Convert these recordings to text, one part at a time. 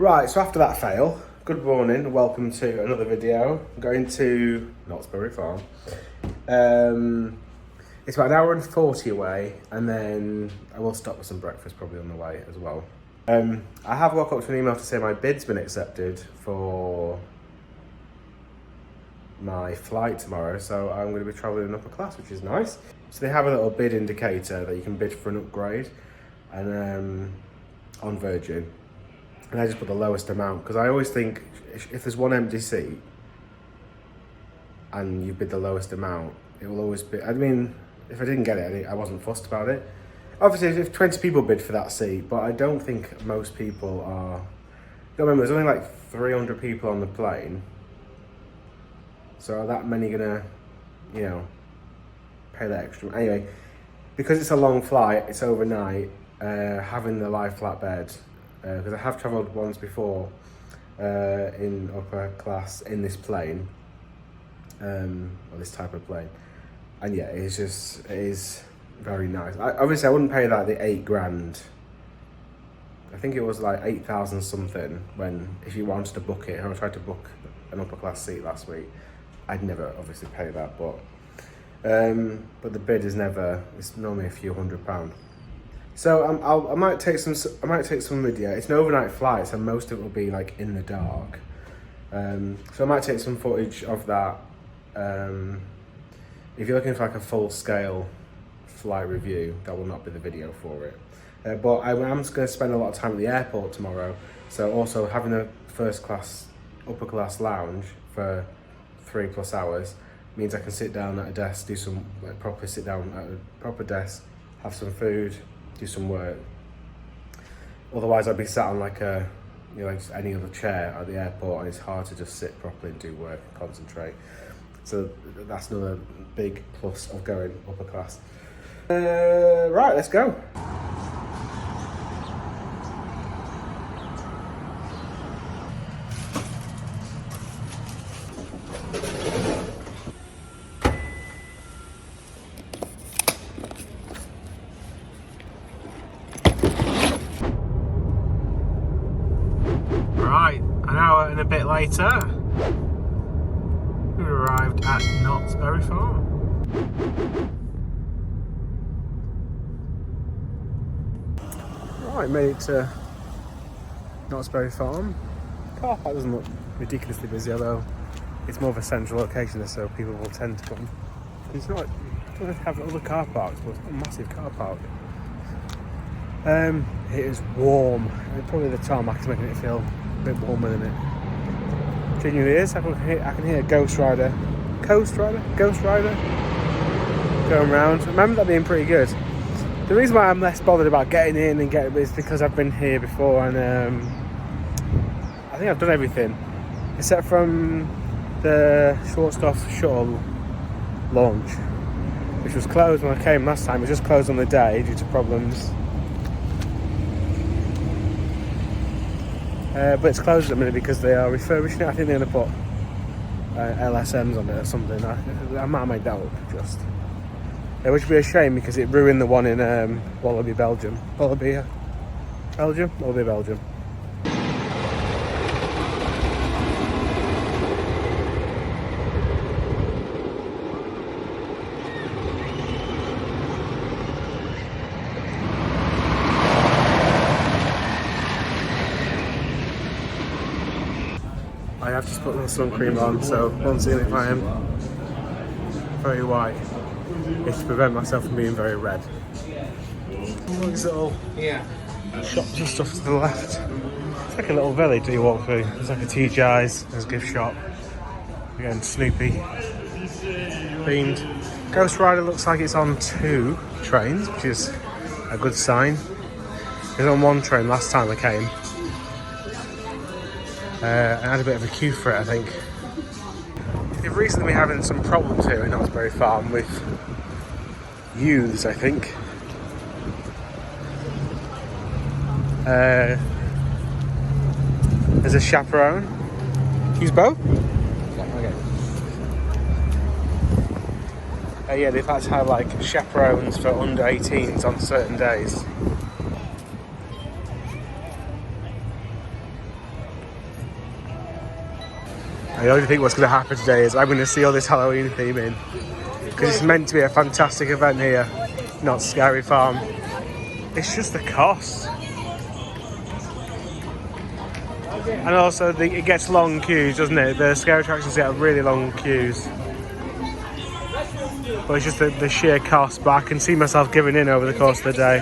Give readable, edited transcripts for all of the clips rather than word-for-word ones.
Right, so after that fail, good morning, welcome to another video. I'm going to Knott's Farm. It's about an hour and 40 away, and then I will stop with some breakfast probably on the way as well. I have woke up to an email to say my bid's been accepted for my flight tomorrow, so I'm going to be travelling in upper class, which is nice. So they have a little bid indicator that you can bid for an upgrade, and on Virgin. And I just put the lowest amount, because I always think if there's one empty seat and you bid the lowest amount, it will always be, I mean, if I didn't get it, I wasn't fussed about it. Obviously, if 20 people bid for that seat, but I don't think most people are. Don't remember, there's only like 300 people on the plane. So are that many gonna, you know, pay that extra? Anyway, because it's a long flight, it's overnight, having the lie flat bed, because I have travelled once before in upper class in this plane, or this type of plane, and yeah, it is very nice. Obviously I wouldn't pay that the £8,000. I think it was like 8,000 something if you wanted to book it. I tried to book an upper class seat last week. I'd never obviously pay that, but the bid is never. It's normally a few £100. So I might take some video. It's an overnight flight, so most of it will be like in the dark. So I might take some footage of that. If you're looking for like a full scale flight review, that will not be the video for it. But I am just going to spend a lot of time at the airport tomorrow. So also having a upper class lounge for 3+ hours means I can sit down at a desk, do some sit down at a proper desk, have some food, do some work. Otherwise I'd be sat on like just any other chair at the airport, and it's hard to just sit properly and do work and concentrate. So that's another big plus of going upper class. Right, let's go. Right, an hour and a bit later, we arrived at Knott's Farm. Right, made it to Knott's Farm. Car park doesn't look ridiculously busy, although it's more of a central location, so people will tend to come. It's not, I don't know if they have other car parks, but it's not a massive car park. It is warm. Probably the tarmac is making it feel a bit warmer than it genuinely is. I can hear Ghost Rider going around. I remember that being pretty good. The reason why I'm less bothered about getting in and getting is because I've been here before, and I think I've done everything except from the Schwarzkopf shuttle launch, which was closed when I came last time. It was just closed on the day due to problems. But it's closed at the minute because they are refurbishing it. I think they're going to put LSMs on it or something. I might have made that up just. Which would be a shame because it ruined the one in Wallaby, Belgium. Wallaby, Belgium. I have just put the sun cream on, so once again, if I am very white, it's to prevent myself from being very red. All these little shops and stuff to the left. It's like a little village that you walk through. There's like a TGI's, there's a gift shop. Again, Snoopy themed. Ghost Rider looks like it's on 2 trains, which is a good sign. It was on 1 train last time I came. I had a bit of a queue for it, I think. They've recently been having some problems here in Knott's Farm with youths, I think. There's a chaperone. Use both? Okay. Yeah, they've had to have like chaperones for under 18s on certain days. I only think what's going to happen today is I'm going to see all this Halloween theming. Because it's meant to be a fantastic event here, not Scary Farm. It's just the cost. And also, it gets long queues, doesn't it? The scary attractions get really long queues. But it's just the sheer cost, but I can see myself giving in over the course of the day.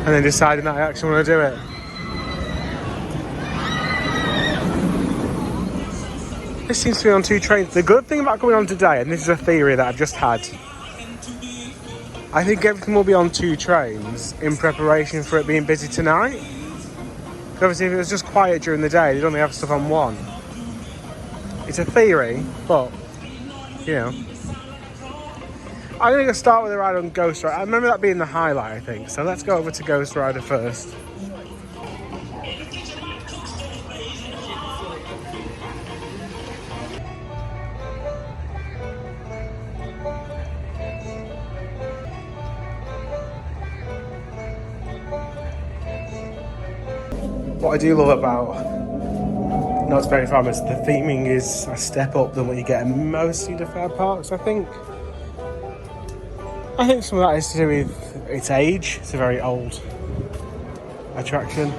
And then deciding that I actually want to do it. This seems to be on 2 trains. The good thing about coming on today, and this is a theory that I've just had, I think everything will be on 2 trains in preparation for it being busy tonight. Obviously, if it was just quiet during the day, they'd only have stuff on 1. It's a theory, but, you know. I'm going to start with a ride on Ghost Rider. I remember that being the highlight, I think. So let's go over to Ghost Rider first. What I do love about Knott's Berry Farm is the theming is a step up than what you get in most Cedar Fair parks, I think. I think some of that is to do with its age. It's a very old attraction.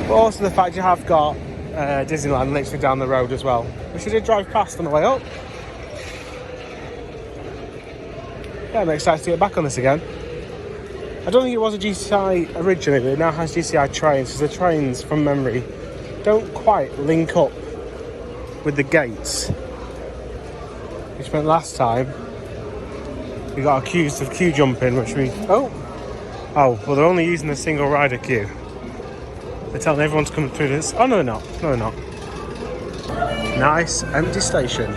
But also the fact you have got Disneyland literally down the road as well, which I did drive past on the way up. Yeah, I'm excited to get back on this again. I don't think it was a GCI originally, but it now has GCI trains, because the trains, from memory, don't quite link up with the gates. Which meant last time, we got accused of queue jumping, which we... Oh, well, they're only using a single rider queue. They're telling everyone to come through this. Oh, no, they're not. No, they're not. Nice, empty station.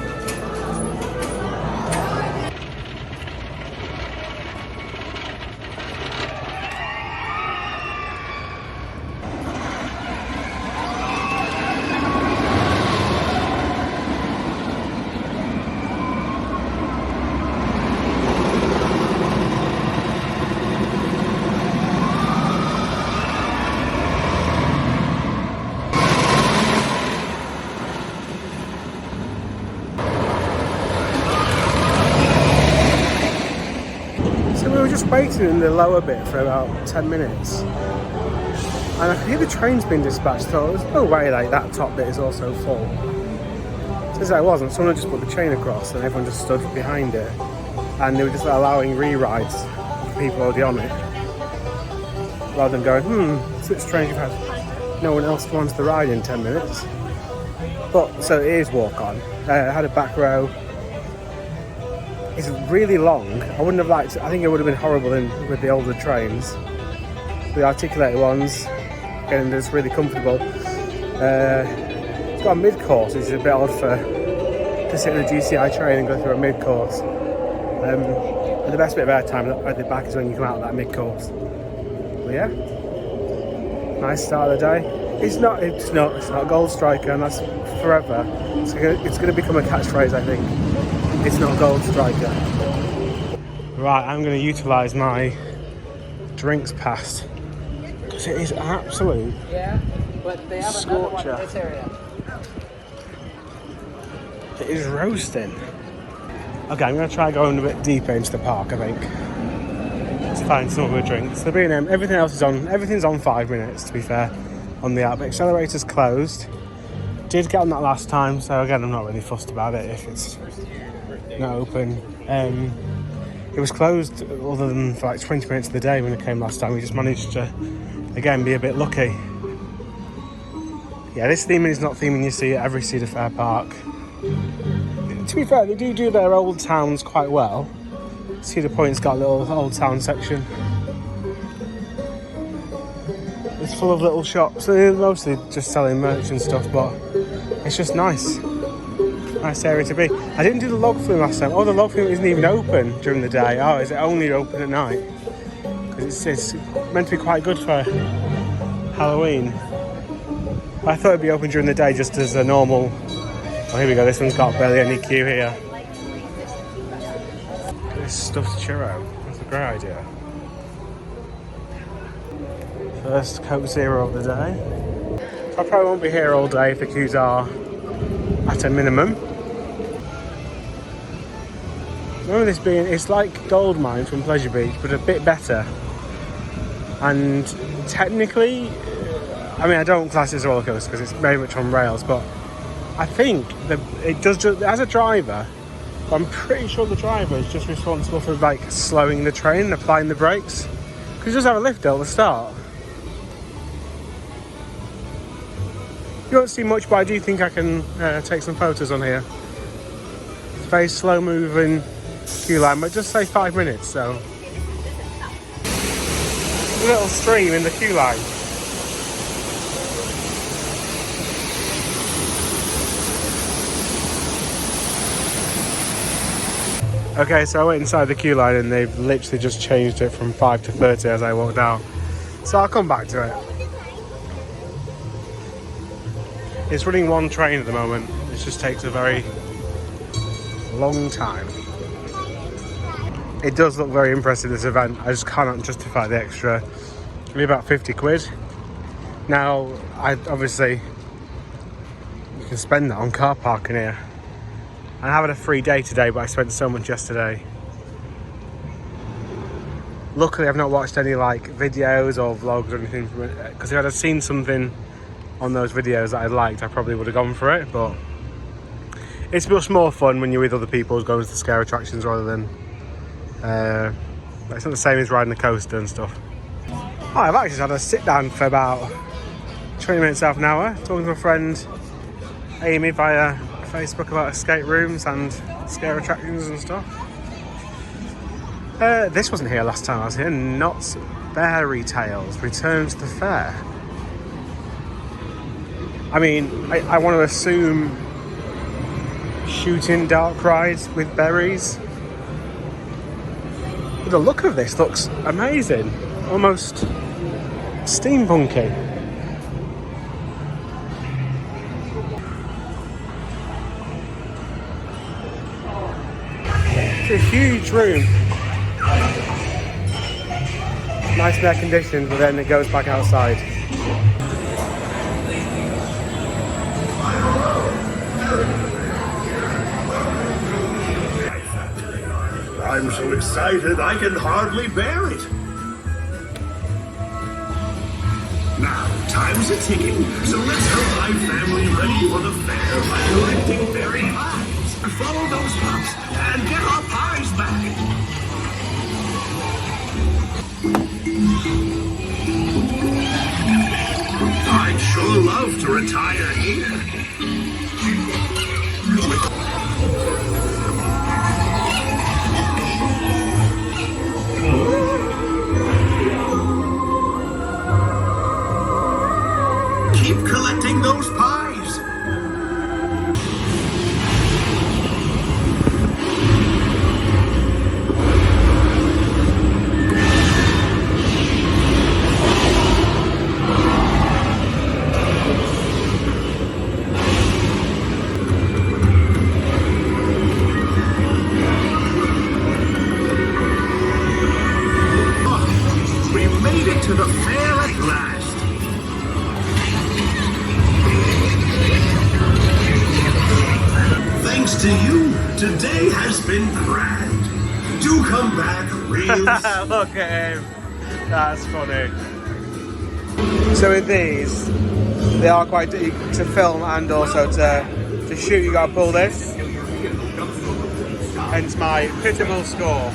Waiting in the lower bit for about 10 minutes, and I could hear the trains being dispatched, so there's no way like that top bit is also full. Since it wasn't, someone just put the train across and everyone just stood behind it, and they were just allowing re-rides for people already on it, rather than going, it's a bit strange you've had no one else wants the ride in 10 minutes. But so it is walk on. I had a back row. It's really long. I wouldn't have liked it. I think it would have been horrible with the older trains. The articulated ones, again, it's really comfortable. It's got a mid-course, which is a bit odd to sit in a GCI train and go through a mid-course. And the best bit of airtime at the back is when you come out of that mid-course. But yeah, nice start of the day. It's not Gold Striker, and that's forever. It's going to become a catchphrase, I think. It's not Gold Striker. Right, I'm going to utilise my drinks pass because it is absolute scorcher. It is roasting. Okay, I'm going to try going a bit deeper into the park, I think. Let's find some other drinks. The B&M, everything else is on. Everything's on 5 minutes, to be fair, on the app. Accelerator's closed. Did get on that last time, so again, I'm not really fussed about it if it's not open. It was closed other than for like 20 minutes of the day when it came last time. We just managed to, again, be a bit lucky. Yeah, this theming is not theming you see at every Cedar Fair park. To be fair, they do their old towns quite well. Cedar Point's got a little old town section. It's full of little shops. They're mostly just selling merch and stuff, but it's just nice. Nice area to be. I didn't do the log flume last time. Oh, the log flume isn't even open during the day. Oh, is it only open at night? Because it's meant to be quite good for Halloween. I thought it'd be open during the day just as a normal... Oh, here we go. This one's got barely any queue here. This stuffed churro. That's a great idea. First Coke Zero of the day. I probably won't be here all day if the queues are at a minimum. Remember this being, it's like Gold Mine from Pleasure Beach, but a bit better. And technically, I mean, I don't class it as a roller coaster because it's very much on rails, but I think that it does just, as a driver, I'm pretty sure the driver is just responsible for like slowing the train and applying the brakes. Because it does have a lift hill at the start. You won't see much, but I do think I can take some photos on here. It's a very slow moving queue line, but just say 5 minutes, so. A little stream in the queue line. Okay, so I went inside the queue line and they've literally just changed it from 5 to 30 as I walked out. So I'll come back to it. It's running one train at the moment. It just takes a very long time. It does look very impressive, this event. I just cannot justify the extra. Only about 50 quid. Now, obviously, you can spend that on car parking here. I'm having a free day today, but I spent so much yesterday. Luckily, I've not watched any like videos or vlogs or anything from it, because if I'd have seen something on those videos that I liked, I probably would have gone for it. But it's much more fun when you're with other people going to the scare attractions rather than it's not the same as riding the coaster and stuff. Oh, I've actually had a sit down for about 20 minutes, half an hour, talking to a friend Amy via Facebook about escape rooms and scare attractions and stuff. This wasn't here last time I was here. Knott's Fairy Tales returns to the fair. I mean, I want to assume shooting dark rides with berries. But the look of this looks amazing. Almost steampunky. It's a huge room. Nice and air conditioned, but then it goes back outside. I'm so excited I can hardly bear it. Now, time's a-ticking, so let's help my family ready for the fair by collecting berry pies. Follow those pups and get our pies back. I'd sure love to retire here. Keep collecting those pies. We made it to the fair at last. Thanks to you, today has been grand. Do come back real soon. Look at him. That's funny. So with these, they are quite to film and also to shoot. You gotta pull this. Hence my pitiful score.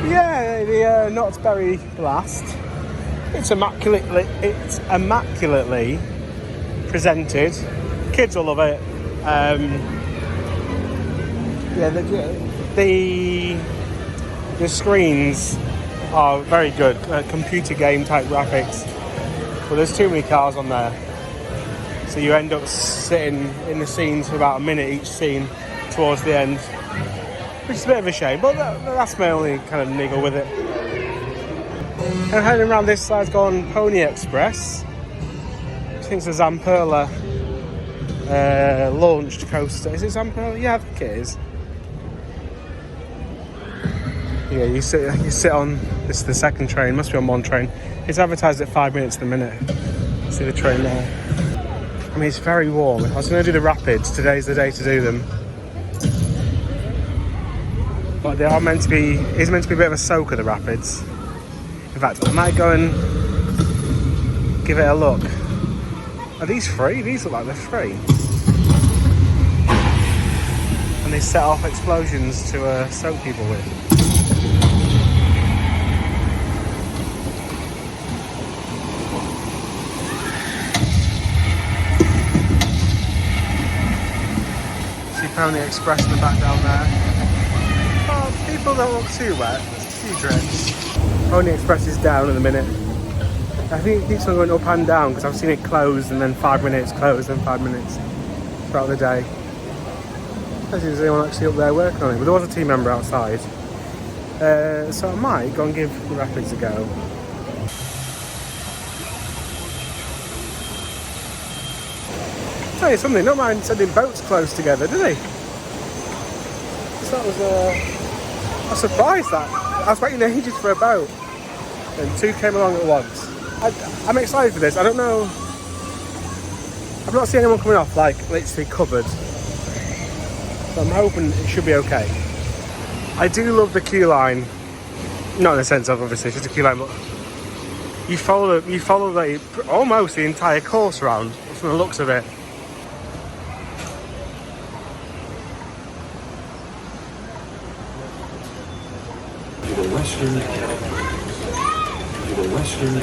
Yeah, the Knott's Berry Blast. It's immaculately presented. Kids will love it. Yeah, the screens are very good, computer game type graphics. But there's too many cars on there, so you end up sitting in the scenes for about a minute each scene towards the end, which is a bit of a shame. But that's my only kind of niggle with it. And heading around this side's gone Pony Express. I think it's a Zamperla launched coaster. Is it Zamperla? Yeah, I think it is. Yeah, you sit on this is the second train, must be on one train. It's advertised at 5 minutes to the minute. See the train there. I mean, it's very warm. I was going to do the rapids. Today's the day to do them. But they are meant to be, it's meant to be a bit of a soaker, the rapids. In fact, I might go and give it a look. Are these free? These look like they're free. And they set off explosions to soak people with. See Pony Express in the back down there. Oh, people don't look too wet. There's a few drips. Pony Express is down in a minute. I think it keeps on going up and down because I've seen it closed and then 5 minutes closed and 5 minutes throughout the day. I don't think there's anyone actually up there working on it, but there was a team member outside. So I might go and give the rapids a go. I'll tell you something, don't mind sending boats close together, do they? So that was I was surprised that. I was waiting ages for a boat and two came along at once. I'm excited for this. I don't know. I've not seen anyone coming off like literally covered. So I'm hoping it should be okay. I do love the queue line. Not in the sense of obviously it's just a queue line, but you follow the almost the entire course round from the looks of it. To the western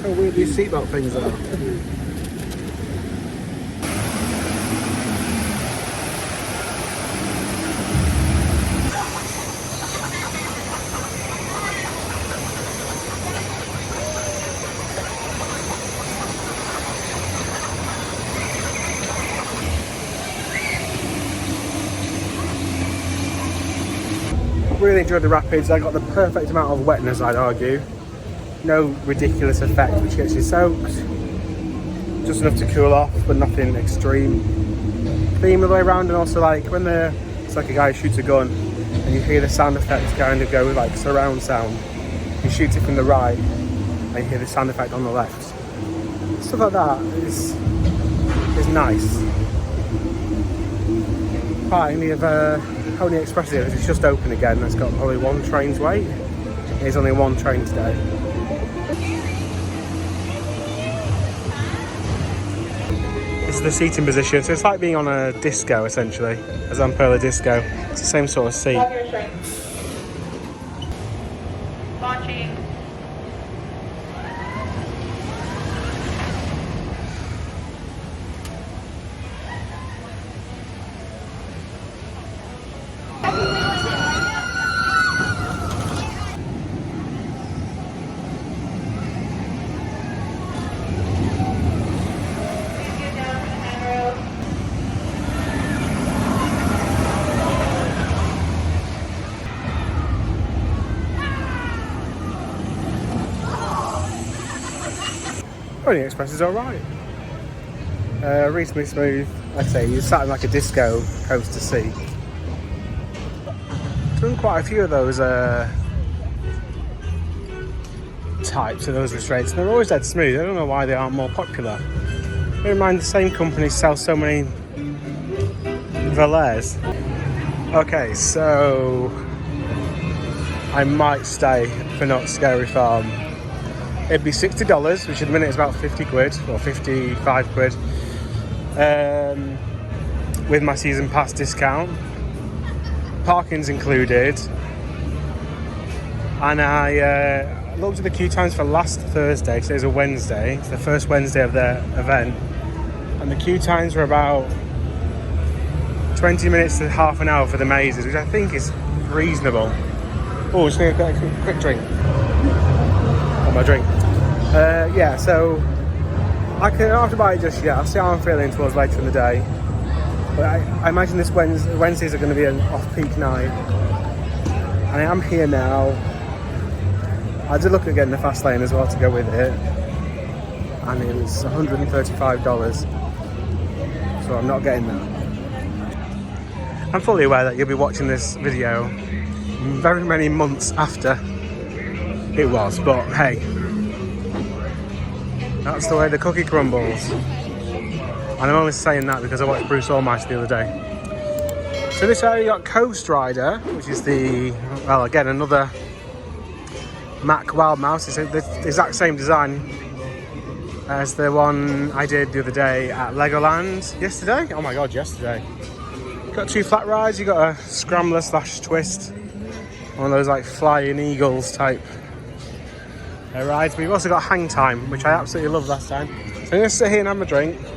How weird these seatbelt things are. Really enjoyed the rapids. I got the perfect amount of wetness, I'd argue. No ridiculous effect which gets you soaked. Just enough to cool off, but nothing extreme. Theme all the way around, and also like when it's like a guy shoots a gun and you hear the sound effects kind of go with like surround sound. You shoot it from the right and you hear the sound effect on the left. Stuff like that is nice. Right, and we have Pony Express here. It's just open again. It's got probably one train's wait. There's only one train today. This is the seating position, so it's like being on a disco essentially, a Zamperla disco. It's the same sort of seat. Launching. Pony Express is alright. Reasonably smooth. Like I say, you sat in like a disco coaster seat. Done quite a few of those types of those restraints, and they're always dead smooth. I don't know why they aren't more popular. Bear in mind, the same company sells so many Valairs. Okay, so I might stay for Knott Scary Farm. It'd be $60, which at the minute is about 50 quid or 55 quid, with my season pass discount. Parking's included, and I looked at the queue times for last Thursday, today's a Wednesday, it's the first Wednesday of their event, and the queue times were about 20 minutes to half an hour for the mazes, which I think is reasonable. Oh, just need to get a quick drink. Oh, my drink. Yeah, so I don't have to buy it just yet. I'll see how I'm feeling towards later in the day. But I imagine this Wednesdays are going to be an off-peak night. And I am here now. I did look at getting the fast lane as well to go with it. And it was $135. So I'm not getting that. I'm fully aware that you'll be watching this video very many months after it was, but hey, that's the way the cookie crumbles. And I'm only saying that because I watched Bruce Almighty the other day. So this area you got Coast Rider, which is well, again, another Mack Wild Mouse. It's the exact same design as the one I did the other day at Legoland yesterday. Oh my god, yesterday. Got 2 flat rides. You got a scrambler / twist, one of those like flying eagles type rides. But you've also got hang time, which I absolutely loved last time. So I'm going to sit here and have my drink. Then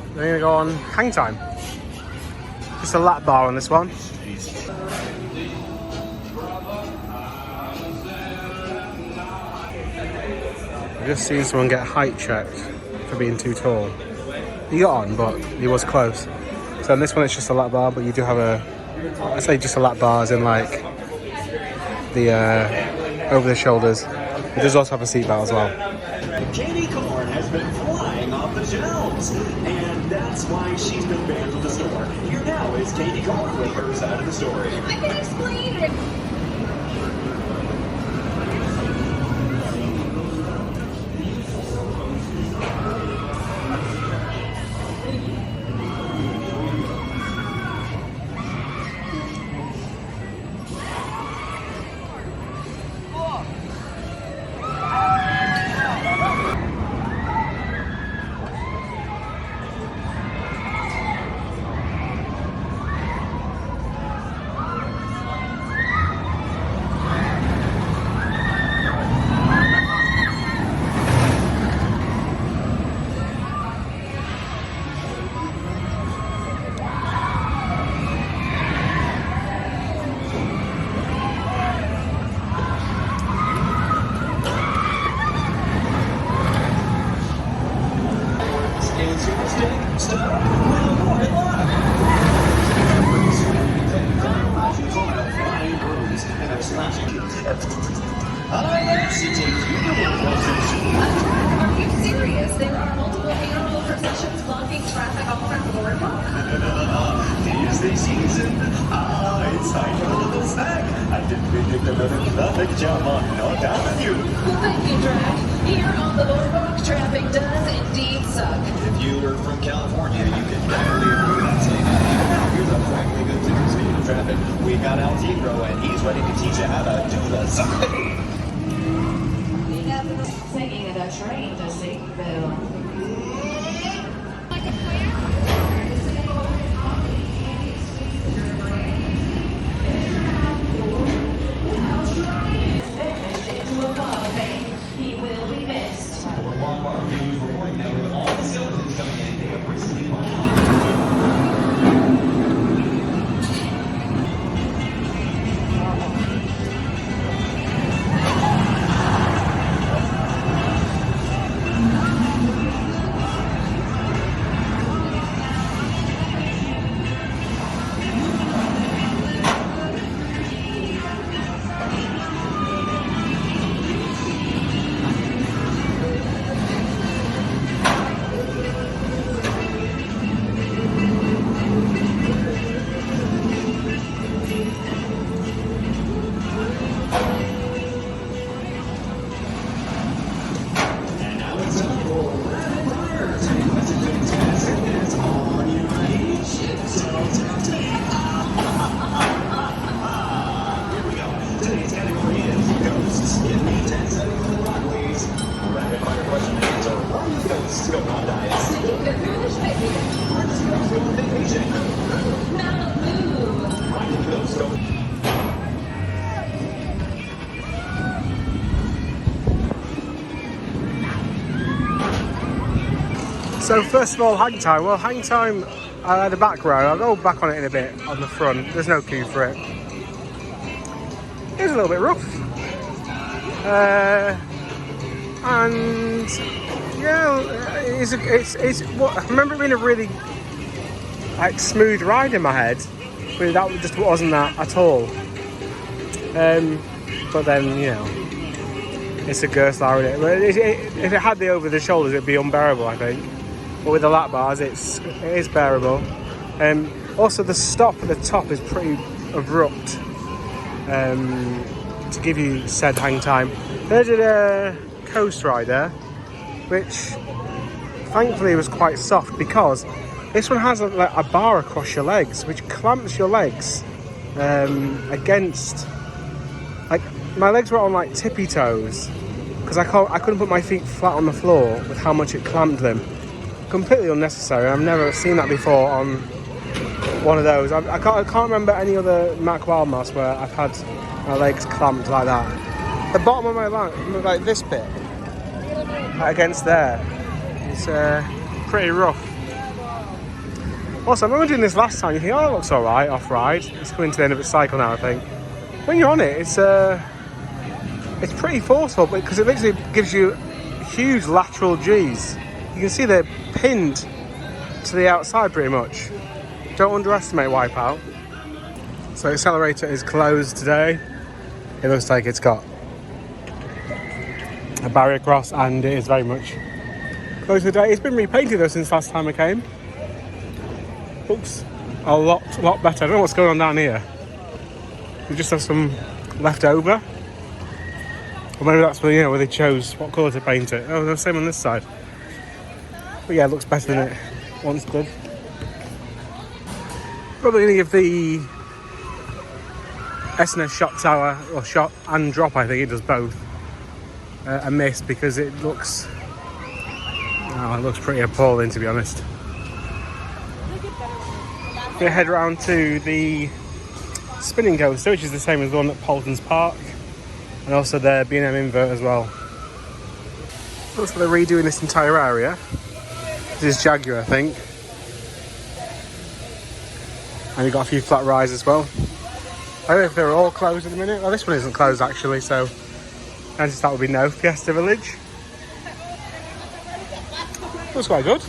I'm going to go on hang time. Just a lap bar on this one. I've just seen someone get height checked for being too tall. He got on, but he was close. So on this one it's just a lap bar, but you do have I say just a lap bar as in like the over the shoulders. It does also have a seat belt as well. Candy corn has been flying off the shelves, and that's why she's been banned from the store. Here now is Candy corn with her side of the story. I can explain. Are you serious? There are multiple animal processions blocking traffic all around the boardwalk. Tis the season. It's time for a little snack. I didn't predict another traffic jam on Knott Avenue. Thank you, Drag. Here on the boardwalk, traffic does indeed suck. If you were from California, you can definitely agree with that statement. Now, here's a frankly good tip for speed of traffic. We got Al Tigro, and he's ready to teach you how to do the something. Singing in a train to Seatville. He will be missed. So first of all, hang time. Well, hang time the back row. I'll go back on it in a bit on the front. There's no queue for it. It was a little bit rough. And yeah, it's what I remember it being a really like smooth ride in my head, but that just wasn't that at all. But then, you know, it's a Gerstlauer, isn't it? But if it had the over the shoulders, it'd be unbearable, I think. But with the lap bars, it is bearable. Also, the stop at the top is pretty abrupt to give you said hang time. They did a coast rider, which thankfully was quite soft because this one has a bar across your legs, which clamps your legs against. Like my legs were on like tippy toes because I couldn't put my feet flat on the floor with how much it clamped them. Completely unnecessary. I've never seen that before on one of those. I can't remember any other Mack Wildmouse where I've had my legs clamped like that. The bottom of my leg, like this bit, against there, it's pretty rough. Also, I remember doing this last time. You think, oh, that looks alright off-ride. It's coming to the end of its cycle now, I think. When you're on it, it's pretty forceful because it literally gives you huge lateral G's. You can see they're pinned to the outside pretty much. Don't underestimate Wipeout. So accelerator is closed today. It looks like it's got a barrier cross and it is very much closed today. It's been repainted though since last time I came. Looks a lot better. I don't know what's going on down here. We just have some left over. Or maybe that's where, you know, where they chose what colour to paint it. Oh, the same on this side. But yeah, it looks better than it once did. Probably going to give the S&S shot tower, or shot and drop, I think it does both, a miss because it looks pretty appalling, to be honest. We'll head around to the spinning coaster, which is the same as the one at Paultons Park, and also the B&M invert as well. Looks like they're redoing this entire area. This is Jaguar, I think. And you've got a few flat rides as well. I don't know if they're all closed at the minute. Well, this one isn't closed actually, so I guess that would be no. Fiesta Village. Looks quite good.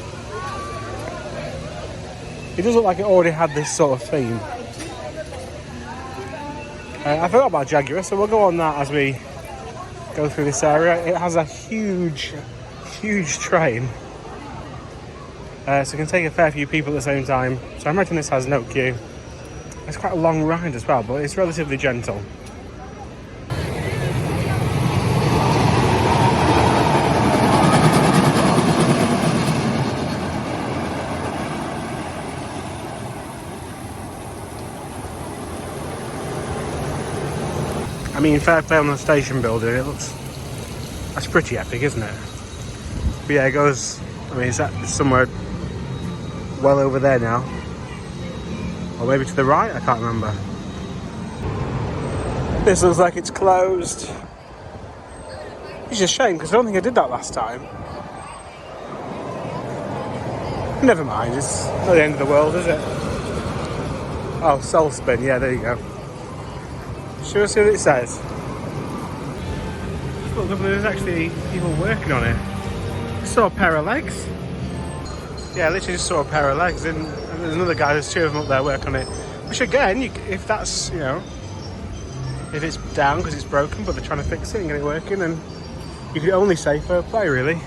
It does look like it already had this sort of theme. I forgot about Jaguar, so we'll go on that as we go through this area. It has a huge train. So it can take a fair few people at the same time. So I imagine this has no queue. It's quite a long ride as well, but it's relatively gentle. I mean, fair play on the station building. That's pretty epic, isn't it? But yeah, it goes. I mean, it's somewhere well over there now, or maybe to the right. I can't remember. This looks like it's closed. It's a shame because I don't think I did that last time. Never mind. It's not the end of the world, is it? Oh, Soul Spin. Yeah, there you go. Should we see what it says? Look, there's actually people working on it. I saw a pair of legs. Yeah, I literally just saw a pair of legs, and there's another guy, there's two of them up there working on it. Which again, if that's, you know, if it's down because it's broken, but they're trying to fix it and get it working, then you could only say fair play, really.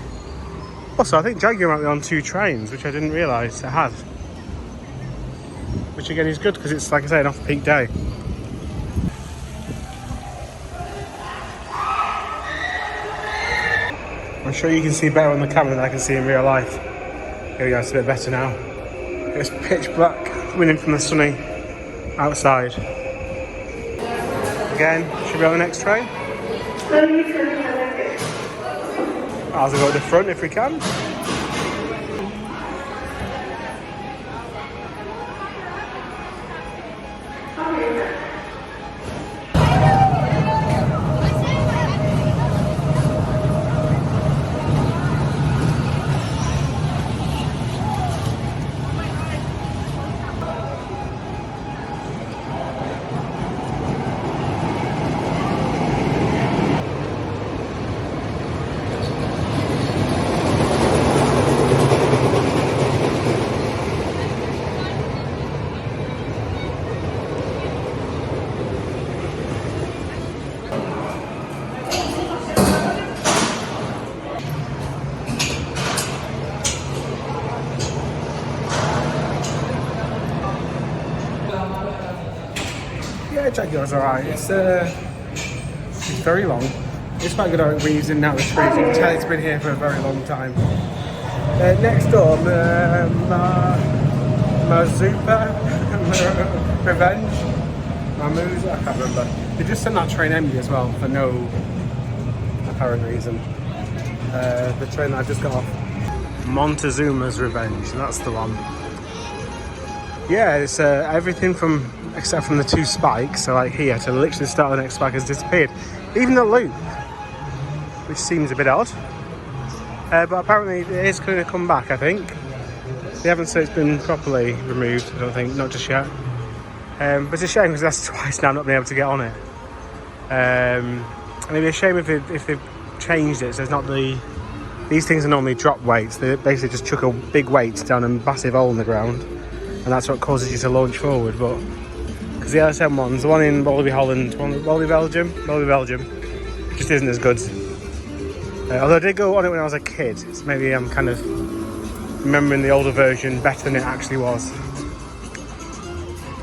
Also, I think Jaguar might be on 2 trains, which I didn't realise it had. Which again is good because it's, like I say, an off-peak day. I'm sure you can see better on the camera than I can see in real life. Here we go, it's a bit better now. It's pitch black, coming in from the sunny outside. Again, should we on the next train? I'll go to the front if we can. project goes alright. It's very long. It's quite good how it weaves in and out of the trees. You can tell it's been here for a very long time. Next door, Mazupa Revenge. Mamuza, I can't remember. They just sent that train empty as well for no apparent reason. The train that I've just got off. Montezuma's Revenge, that's the one. Yeah, it's everything from, except from the 2 spikes, so like here to literally start the next spike has disappeared. Even the loop, which seems a bit odd. But apparently it is going to come back, I think. They haven't said it's been properly removed, I don't think, not just yet. But it's a shame because that's twice now not being able to get on it. And it'd be a shame if they've changed it, so it's not the... These things are normally drop weights. They basically just chuck a big weight down a massive hole in the ground, and that's what causes you to launch forward. But because the LSM ones, the one in Walibi Holland, Walibi Belgium, just isn't as good. Although I did go on it when I was a kid, so maybe I'm kind of remembering the older version better than it actually was.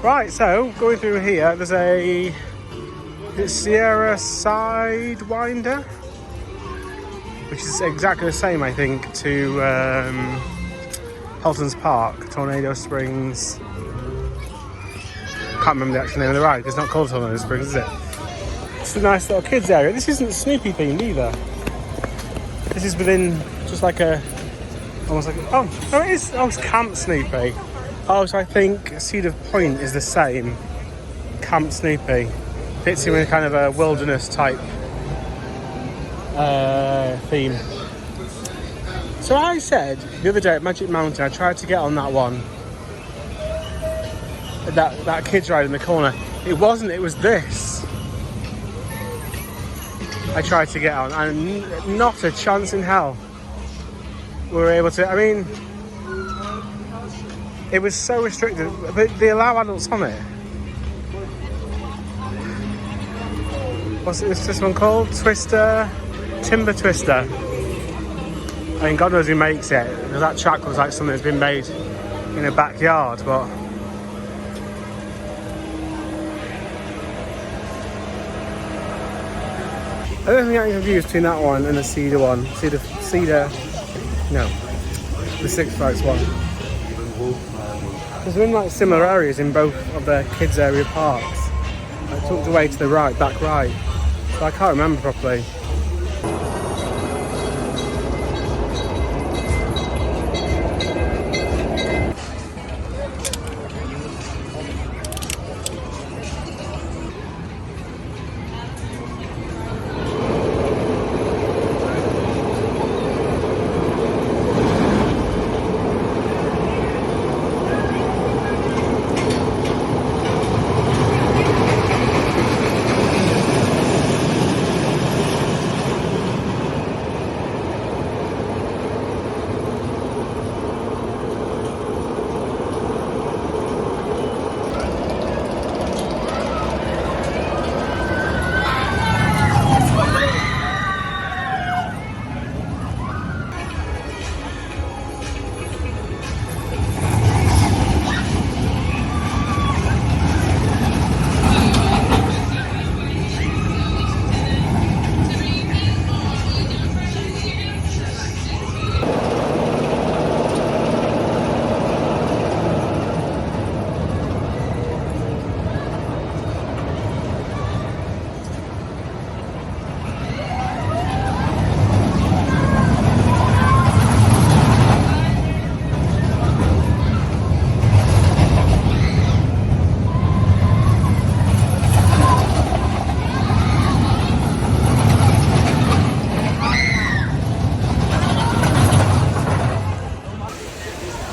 Right, so going through here, there's a Sierra Sidewinder, which is exactly the same, I think, to Halton's Park, Tornado Springs. Can't remember the actual name of the ride. It's not called Tornado Springs, is it? It's a nice little kids area. This isn't Snoopy themed either. This is within just like a, almost like, oh, it is. Oh, it's Camp Snoopy. Oh, so I think Cedar Point is the same. Camp Snoopy. Fits in with kind of a wilderness type theme. So I said the other day at Magic Mountain, I tried to get on that one, that kids ride in the corner. It wasn't, it was this I tried to get on, and not a chance in hell we were able to. I mean, it was so restricted, but they allow adults on it. What's this one called? Timber Twister. I mean, God knows who makes it. That track was like something that's been made in a backyard, but I don't think I can confuse between that one and the Cedar one. The Six Flags one. Because we're in like similar areas in both of the kids area parks. Like tucked away to the right, back right. So I can't remember properly.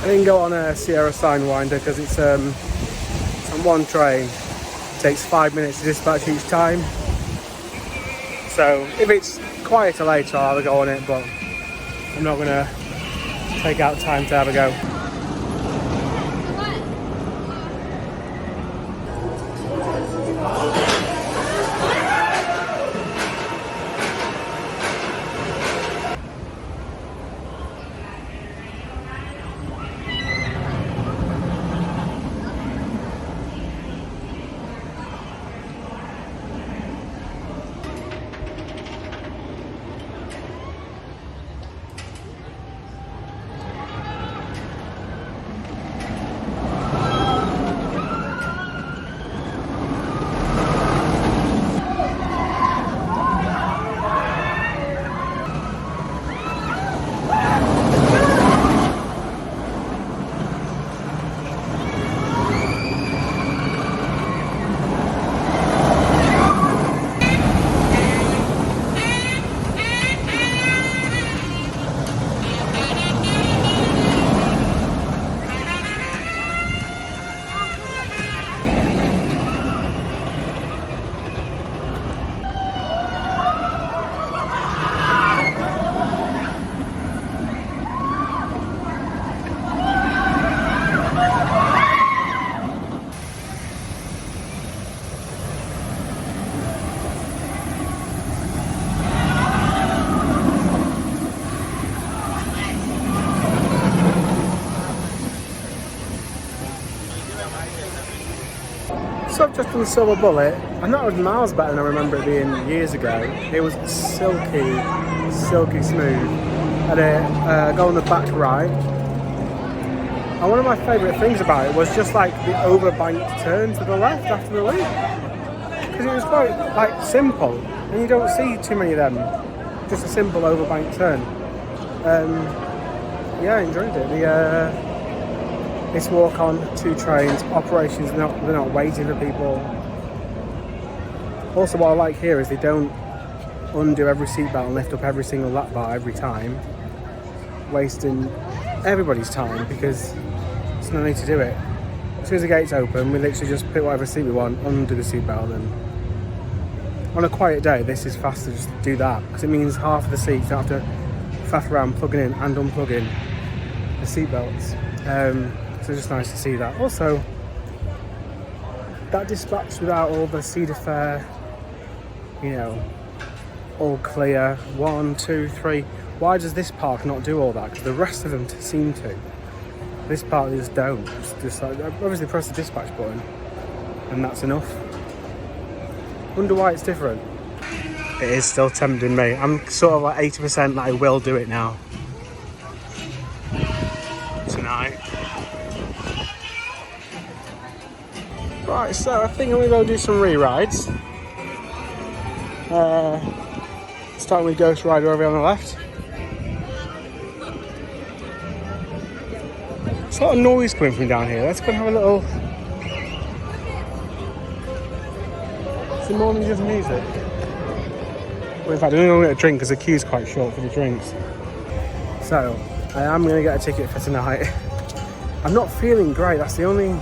I didn't go on a Sierra Sidewinder because it's on one train. It takes 5 minutes to dispatch each time. So if it's quieter later, I'll have a go on it, but I'm not going to take out time to have a go. just on the Silver Bullet, and that was miles better than I remember it being years ago. It was silky smooth. Had a go on the back right. And one of my favourite things about it was just like the overbanked turn to the left after the loop. Because it was quite like simple, and you don't see too many of them. Just a simple overbanked turn. Yeah, I enjoyed it. This walk on 2 trains, operations, they're not waiting for people. Also, what I like here is they don't undo every seatbelt and lift up every single lap bar every time, wasting everybody's time because there's no need to do it. As soon as the gates open, we literally just pick whatever seat we want, undo the seatbelt, and on a quiet day, this is faster just to do that because it means half of the seats don't have to faff around plugging in and unplugging the seatbelts. So it's just nice to see that. Also, that dispatch without all the Cedar Fair, you know, all clear, 1, 2, 3. Why does this park not do all that? Because the rest of them seem to. This park just don't. It's just like, obviously press the dispatch button and that's enough. Wonder why it's different. It is still tempting me. I'm sort of like 80% that I will do it now. Tonight. Right, so I think I'm going to go do some re-rides. Starting with Ghost Rider over on the left. There's a lot of noise coming from down here. Let's go and have a little... Is it more than just music? Well, in fact, I'm going to get a drink because the queue's quite short for the drinks. So, I am going to get a ticket for tonight. I'm not feeling great, that's the only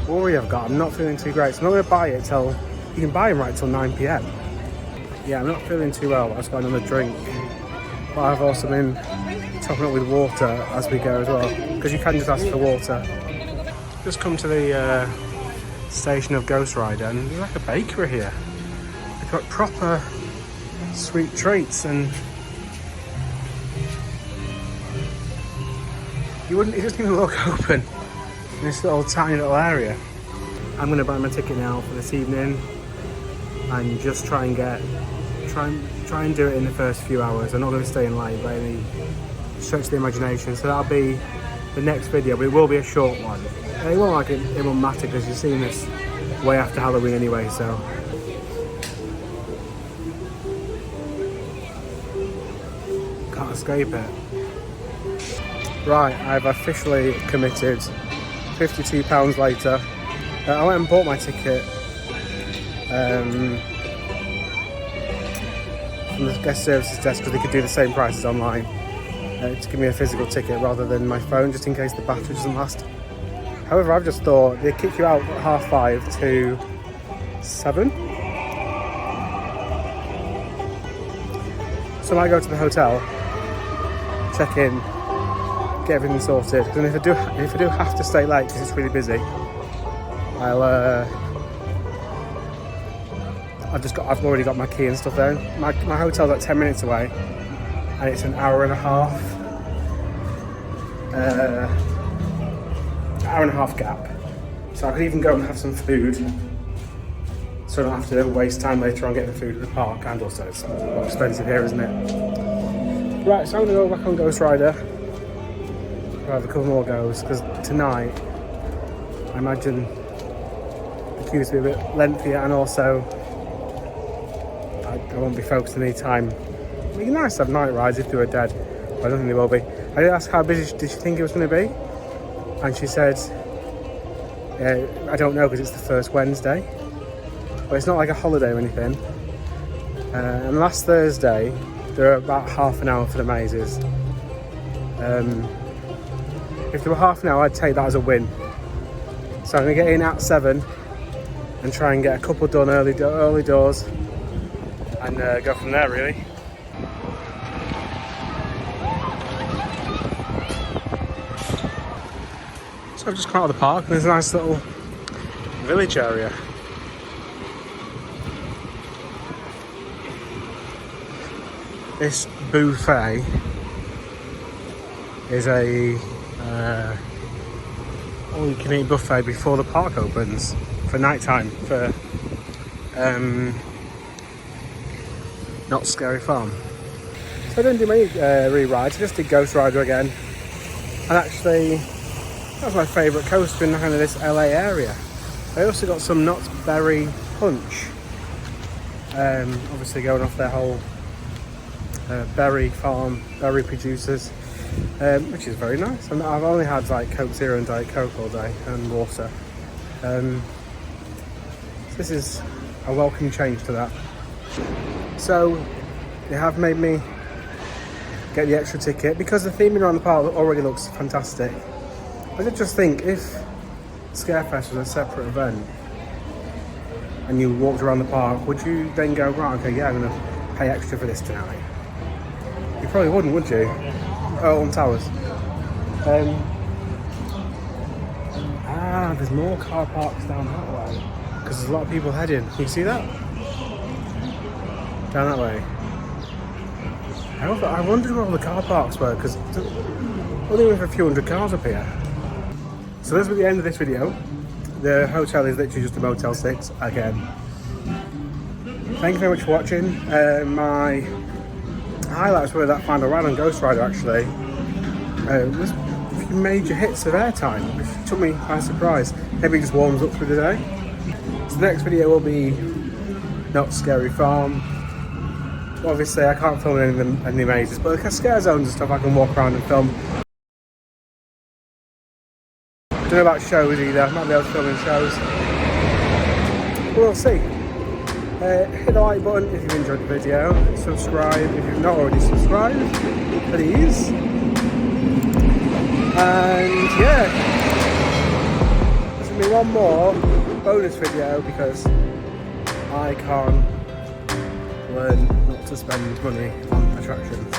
worry I've got. I'm not feeling too great, so I'm not going to buy it till... You can buy them right till 9 PM. Yeah, I'm not feeling too well. I've got another drink. But I've also been topping up with water as we go as well, because you can just ask for water. Just come to the station of Ghost Rider, and there's like a bakery here. They've got proper sweet treats, and it doesn't even look open in this little tiny little area. I'm going to buy my ticket now for this evening and just try and do it in the first few hours. I'm not going to stay in late by any stretch of the imagination, so that'll be the next video, but it will be a short one. It won't matter because you've seen this way after Halloween anyway, so. Can't escape it. Right, I've officially committed. £52 later. I went and bought my ticket from the guest services desk because they could do the same prices online to give me a physical ticket rather than my phone, just in case the battery doesn't last. However, I've just thought they kick you out at 5:30 to 7. So I go to the hotel, check in, get everything sorted. And if I do have to stay late because it's really busy, I've already got my key and stuff there. My hotel's like 10 minutes away, and it's an hour and a half gap. So I could even go and have some food, so I don't have to waste time later on getting the food at the park. And also it's more expensive here, isn't it? Right, so I'm gonna go back on Ghost Rider. I'll have a couple more goes because tonight I imagine the queues will be a bit lengthier, and also I won't be focused any time. It'd be nice to have night rides if they were dead, but I don't think they will be. I did ask how busy did she think it was going to be, and she said, I don't know because it's the first Wednesday, but it's not like a holiday or anything. And last Thursday, there were about half an hour for the mazes. If there were half an hour, I'd take that as a win. So I'm going to get in at 7 and try and get a couple done early doors and go from there, really. So I've just come out of the park and there's a nice little village area. This buffet is a all-you-can-eat buffet before the park opens for night time for Not Scary Farm. So I didn't do many re-rides, I just did Ghost Rider again. And actually, that was my favourite coaster in kind of this LA area. I also got some Knott's Berry Punch. Obviously going off their whole berry farm, berry producers, which is very nice. And I've only had like Coke Zero and Diet Coke all day and water. So this is a welcome change to that. So they have made me get the extra ticket because the theming around the park already looks fantastic. I did just think if Scarefest was a separate event and you walked around the park, would you then go, right, okay, yeah, I'm gonna pay extra for this tonight? You probably wouldn't, would you? Oh, on Towers. There's more car parks down that way because there's a lot of people heading. Can you see that? Down that way. I wondered where all the car parks were because only with a few hundred cars up here. So this will be the end of this video. The hotel is literally just a Motel 6 again. Thank you very much for watching. My highlights were that final ride on Ghost Rider actually. There's a few major hits of airtime, which took me by surprise. Maybe it just warms up through the day. So the next video will be Not Scary Farm. Obviously I can't film any of the mazes, but the scare zones and stuff I can walk around and film. Don't know about shows either, might be able to film in shows. We'll see. Hit the like button if you enjoyed the video, subscribe if you've not already subscribed, please. And yeah, there's going to be one more bonus video because I can't learn not to spend money on attractions.